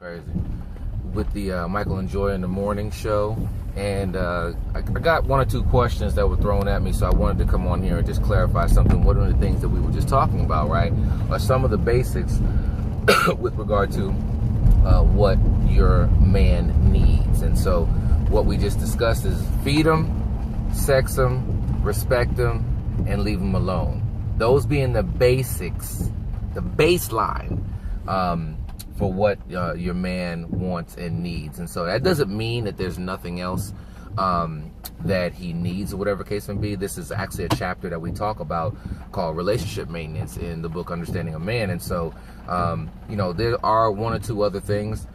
Crazy. With the Michael and Joy in the morning show, and I got one or two questions that were thrown at me, so I wanted to come on here and just clarify something. One of the things that we were just talking about, right, are some of the basics with regard to what your man needs. And so what we just discussed is feed him, sex him, respect him, and leave him alone. Those being the basics, the baseline for what your man wants and needs. And so that doesn't mean that there's nothing else that he needs or whatever case may be. This is actually a chapter that we talk about called relationship maintenance in the book Understanding a Man. And so there are one or two other things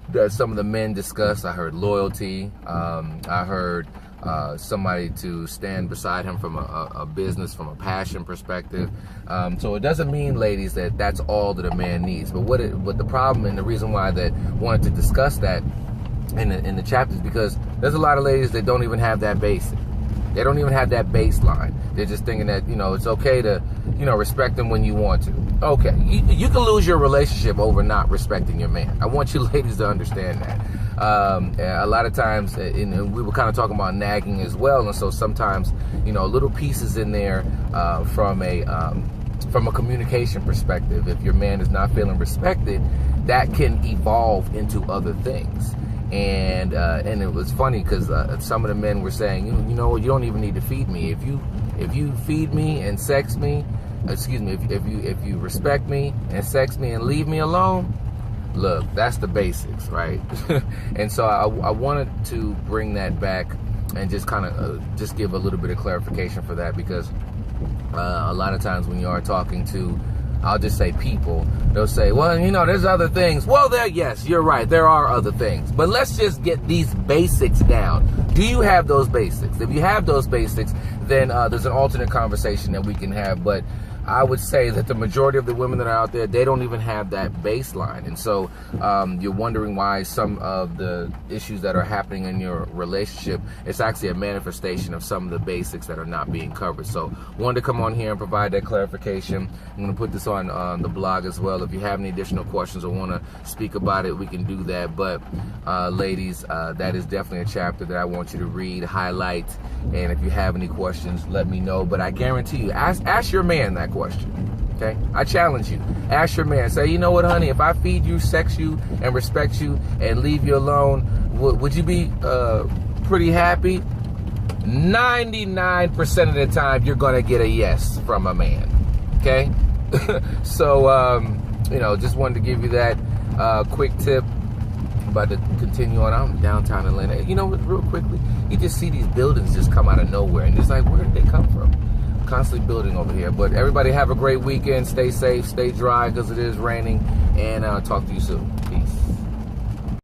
that some of the men discuss. I heard loyalty. I heard somebody to stand beside him from a business, from a passion perspective. So it doesn't mean, ladies, that that's all that a man needs. But what the problem and the reason why that wanted to discuss that in the chapters, because there's a lot of ladies that don't even have that basic. They don't even have that baseline. They're just thinking that, it's okay to, respect them when you want to. Okay, you can lose your relationship over not respecting your man. I want you ladies to understand that. A lot of times, and we were kind of talking about nagging as well, and so sometimes, little pieces in there from a communication perspective. If your man is not feeling respected, that can evolve into other things. And it was funny because some of the men were saying, you don't even need to feed me. If you feed me and sex me, if you respect me and sex me and leave me alone, look, that's the basics, right? And so I wanted to bring that back and just kind of just give a little bit of clarification for that, because a lot of times when you are talking to, I'll just say people, they'll say, well, there's other things. Well, yes, you're right. There are other things. But let's just get these basics down. Do you have those basics? If you have those basics, then there's an alternate conversation that we can have. But I would say that the majority of the women that are out there, they don't even have that baseline. And so you're wondering why some of the issues that are happening in your relationship, it's actually a manifestation of some of the basics that are not being covered. So wanted to come on here and provide that clarification. I'm going to put this on the blog as well. If you have any additional questions or want to speak about it, we can do that. But ladies, that is definitely a chapter that I want you to read, highlight, and if you have any questions, let me know. But I guarantee you, ask your man that question. Okay, I challenge you. Ask your man. Say, you know what, honey? If I feed you, sex you, and respect you, and leave you alone, would you be pretty happy? 99% of the time, you're gonna get a yes from a man. Okay, so just wanted to give you that quick tip. About to continue on. I'm downtown Atlanta. Real quickly, you just see these buildings just come out of nowhere, and it's like, where did they come from? Constantly building over here. But everybody have a great weekend. Stay safe, stay dry because it is raining, and I'll talk to you soon.